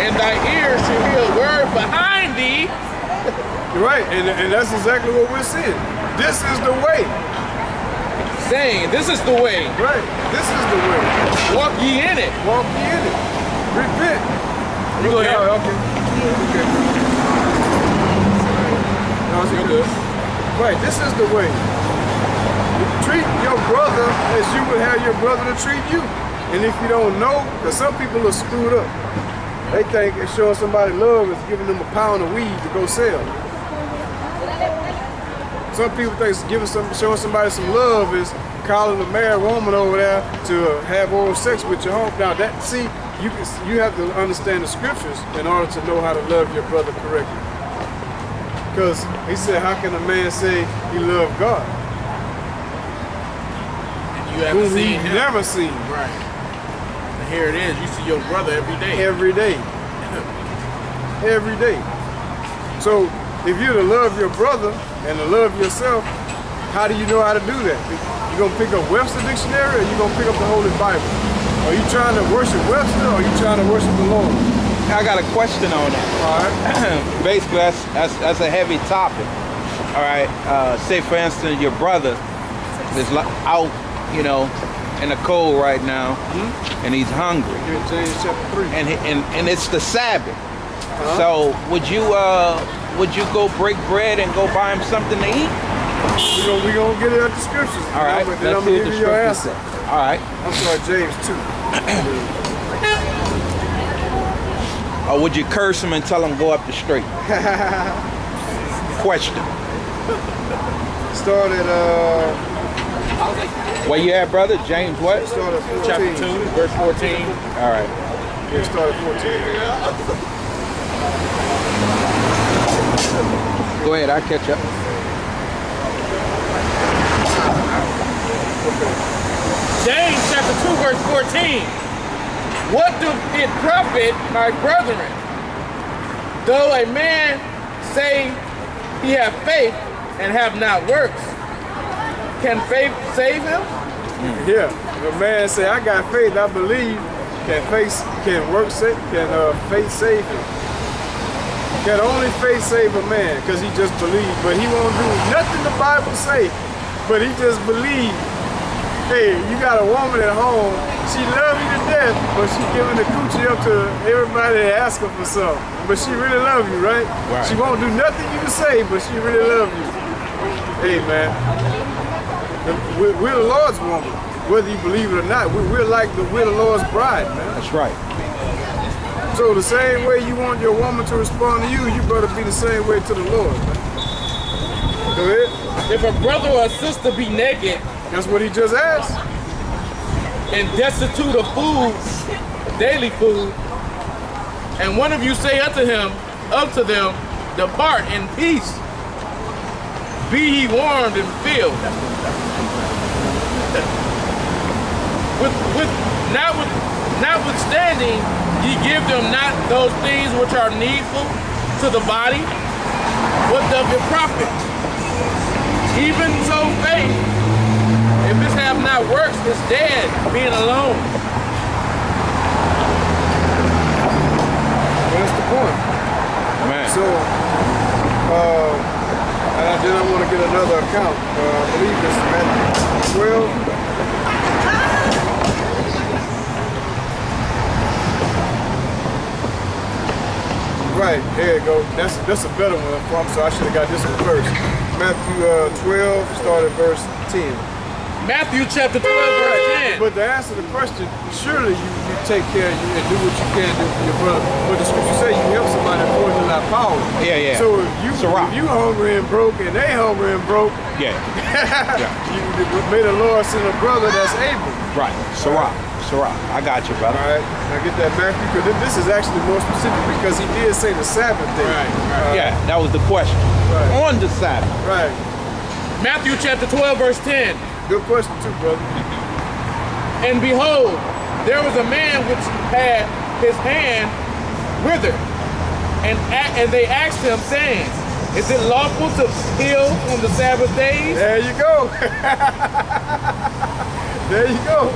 and thy ears should hear a word behind thee. Right, and that's exactly what we're seeing. This is the way. Saying, this is the way. Right, this is the way. Walk ye in it. Walk ye in it. Repent. You go ahead. Okay. No, You're good. Right, this is the way. Treat your brother as you would have your brother to treat you. And if you don't know, because some people are screwed up. They think showing somebody love is giving them a pound of weed to go sell. Some people think showing somebody some love is calling a married woman over there to have oral sex with your home. Now that, see, you have to understand the scriptures in order to know how to love your brother correctly. Because he said, how can a man say he loved God? And you haven't seen him. Never seen. Right. And here it is. You see your brother every day. Every day. Every day. So if you're to love your brother and to love yourself, how do you know how to do that? You gonna pick up Webster Dictionary, or you gonna pick up the Holy Bible? Are you trying to worship Webster, or are you trying to worship the Lord? I got a question on that. All right. Basically, that's a heavy topic. All right. Say, for instance, your brother is out, in the cold right now, and he's hungry. Here in James chapter 3. And it's the Sabbath. So would you go break bread and go buy him something to eat? We gonna get it at the scriptures. All right. But then I'm gonna give you your answer. All right. I'm sorry, James 2. Or would you curse him and tell him go up the street? Question. Start at Where you at, brother? James what? start at 14. Chapter 2, verse 14. All right. Yeah, start at 14. Go ahead, I'll catch up. James chapter 2, verse 14. What doth it profit, my brethren, though a man say he have faith and have not works? Can faith save him? Yeah, if a man say, I got faith, I believe, can faith save him? Can only faith save a man, because he just believes, but he won't do nothing the Bible say, but he just believes. Hey, you got a woman at home, she love you to death, but she giving the coochie up to everybody that ask her for something. But she really love you, right? Right. She won't do nothing you can say, but she really love you. Hey, man. We're the Lord's woman, whether you believe it or not. We're the Lord's bride, man. That's right. So the same way you want your woman to respond to you, you better be the same way to the Lord, man. Go ahead. If a brother or a sister be naked That's what he just asked. and destitute of food, daily food, and one of you say unto them, depart in peace, be ye warmed and filled. Notwithstanding, ye give them not those things which are needful to the body, what doth it profit? Even so faith, if it have not works, is dead, being alone. Well, that's the point. Man. So, and then I want to get another account. I believe it's Matthew 12. Right, there you go. That's a better one. So I should have got this one first. Matthew 12, start at verse 10. Matthew chapter 12, verse 10. But to answer the question, surely you take care of you and do what you can do for your brother. But the scripture say you help somebody according to thy power. Yeah. So if you hungry and broke and they hungry and broke, Yeah. may the Lord send a brother that's able. Right. Sarah. I got you, brother. All right, now get that Matthew, because this is actually more specific because he did say the Sabbath day. Right. Yeah, that was the question. Right. On the Sabbath. Right. Matthew chapter 12, verse 10. Good question too, brother. And behold, there was a man which had his hand withered. And they asked him, saying, is it lawful to heal on the Sabbath days? There you go. There you go.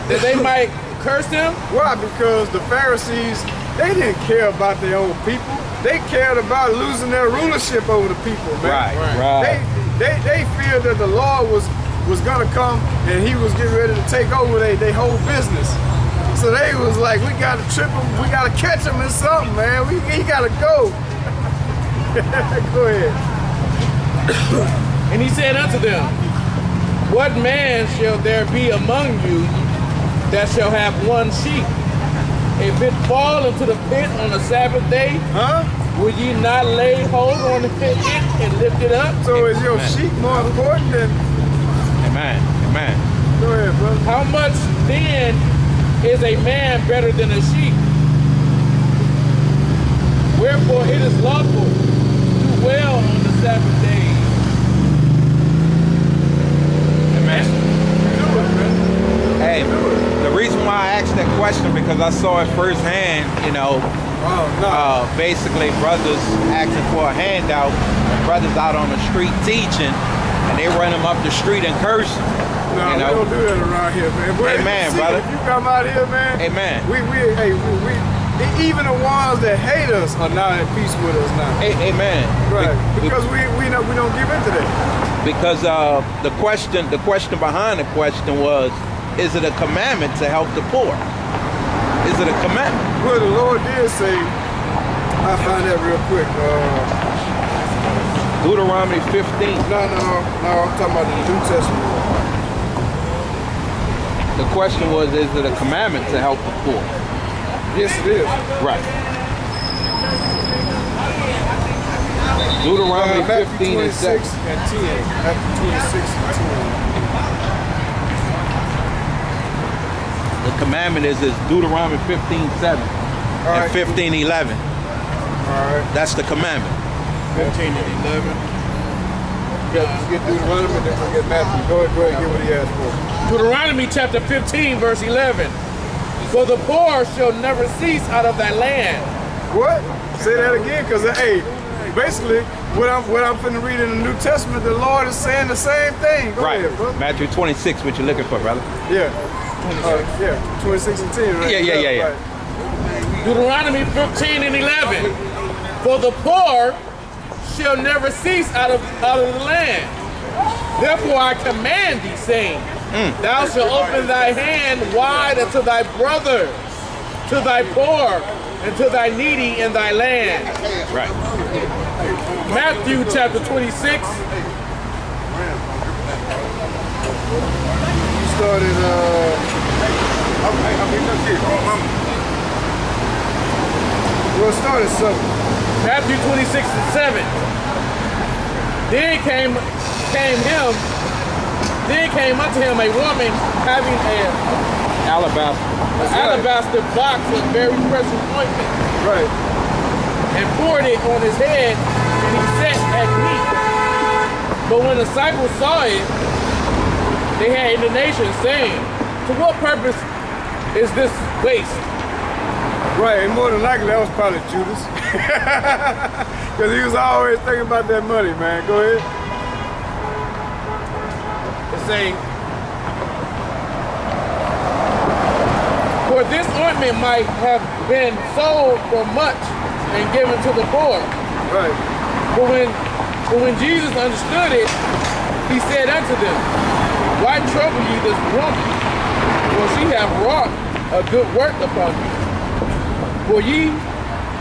That they might curse him? Why? Because the Pharisees they didn't care about their own people. They cared about losing their rulership over the people, man. Right. They feared that the Lord was gonna come and he was getting ready to take over their whole business. So they was like, we gotta trip him, we gotta catch him in something, man. He gotta go. Go ahead. And he said unto them, what man shall there be among you that shall have one sheep? If it fall into the pit on the Sabbath day, will ye not lay hold on the pit and lift it up? So is your sheep more important than... Amen. Go ahead, brother. How much then is a man better than a sheep? Wherefore it is lawful to dwell on the Sabbath day. Hey, the reason why I asked that question because I saw it firsthand, basically brothers asking for a handout, brothers out on the street teaching, and they run them up the street and curse them. No, we don't do that around here, man. But amen, see, brother. If you come out here, man, amen. We even the ones that hate us are not at peace with us now. Amen. Right. Because we don't give into that. Because the question behind the question was, is it a commandment to help the poor? Is it a commandment? Well, the Lord did say, I'll find that real quick. Deuteronomy 15. No, I'm talking about the New Testament. The question was, is it a commandment to help the poor? Yes, it is. Right. Deuteronomy 15 and 6. And 10. Matthew 26 and 10. The commandment is Deuteronomy 15:7 and 15:11. All right. That's the commandment. 15 and 11. Let's get Deuteronomy, then we'll get Matthew. Go ahead, get what he asked for. Deuteronomy chapter 15, verse 11. For the poor shall never cease out of thy land. What? Say that again, because hey, basically, what I'm finna read in the New Testament, the Lord is saying the same thing. Go ahead, bro. Matthew 26, what you looking for, brother? Yeah. 26 and 10, right? Yeah. Right. Deuteronomy 15 and 11. For the poor shall never cease out of the land. Therefore I command thee, saying, thou shalt open thy hand wide unto thy brother, to thy poor, and to thy needy in thy land. Right. Matthew chapter 26. You started, we'll start at 7. Matthew 26 and 7. Then came unto him a woman having an alabaster box of very precious ointment. Right. And poured it on his head, and he sat at meat. But when the disciples saw it, they had indignation, saying, to what purpose is this waste? Right, and more than likely that was probably Judas. Because he was always thinking about that money, man. Go ahead. It's saying, for this ointment might have been sold for much and given to the poor. Right. But when Jesus understood it, he said unto them, why trouble ye this woman? For she hath wrought a good work upon you. For ye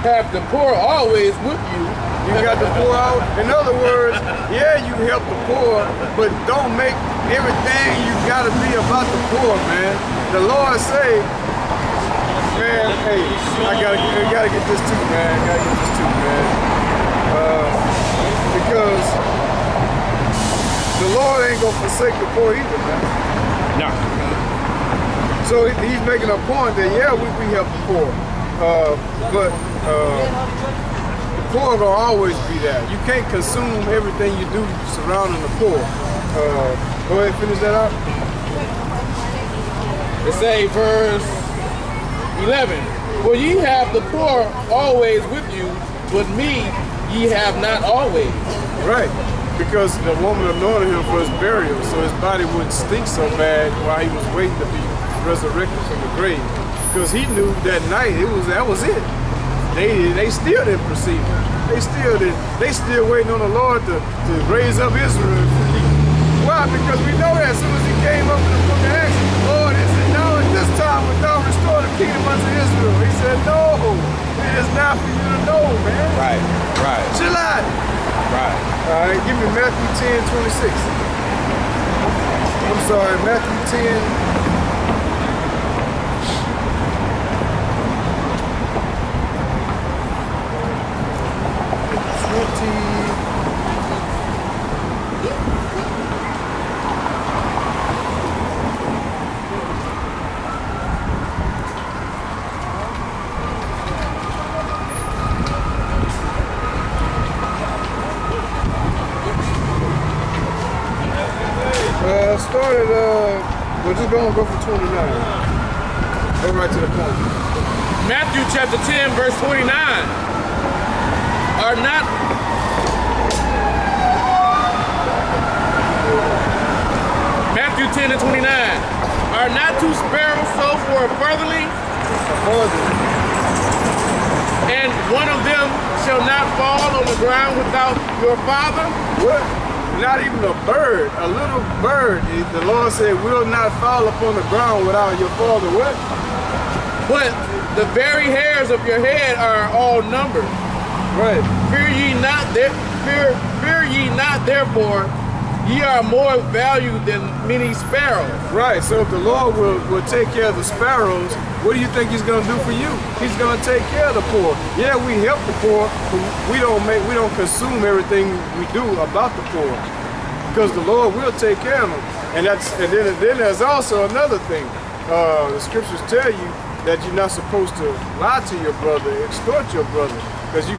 have the poor always with you. You got the poor out. In other words, yeah, you help the poor, but don't make everything you gotta be about the poor, man. The Lord say, man, hey, I gotta get this too, man. Because the Lord ain't gonna forsake the poor either, man. No. So he's making a point that yeah, we help the poor, but the poor gonna always be there. You can't consume everything you do surrounding the poor. Go ahead, finish that up. It say verse 11, for ye have the poor always with you, but me ye have not always. Right, because the woman anointed him for his burial, so his body wouldn't stink so bad while he was waiting to be resurrected from the grave. Because he knew that night that was it. they still didn't perceive it. They still waiting on the Lord to raise up Israel. Why? Because we know that as soon as he came up in the book of Acts, Lord, is it now at this time when thou restore the kingdom unto Israel? He said, no, it is not for you to know, man. Right. Chill out. Right. All right, give me Matthew 10:26. I'm sorry, Matthew 10. Started, we're just gonna go for 29. Go right to the point. Matthew chapter 10, verse 29. Are not Matthew 10 and 29. Are not two sparrows sold for a farthing? And one of them shall not fall on the ground without your Father? What? Not even a bird, a little bird. The Lord said, will not fall upon the ground without your Father. What? But the very hairs of your head are all numbered. Right. Fear ye not, therefore, ye are more valued than many sparrows. Right. So if the Lord will take care of the sparrows, what do you think he's going to do for you? He's going to take care of the poor. Yeah, we help the poor, but we don't consume everything we do about the poor, because the Lord will take care of them. And then there's also another thing. The scriptures tell you that you're not supposed to lie to your brother, extort your brother, because you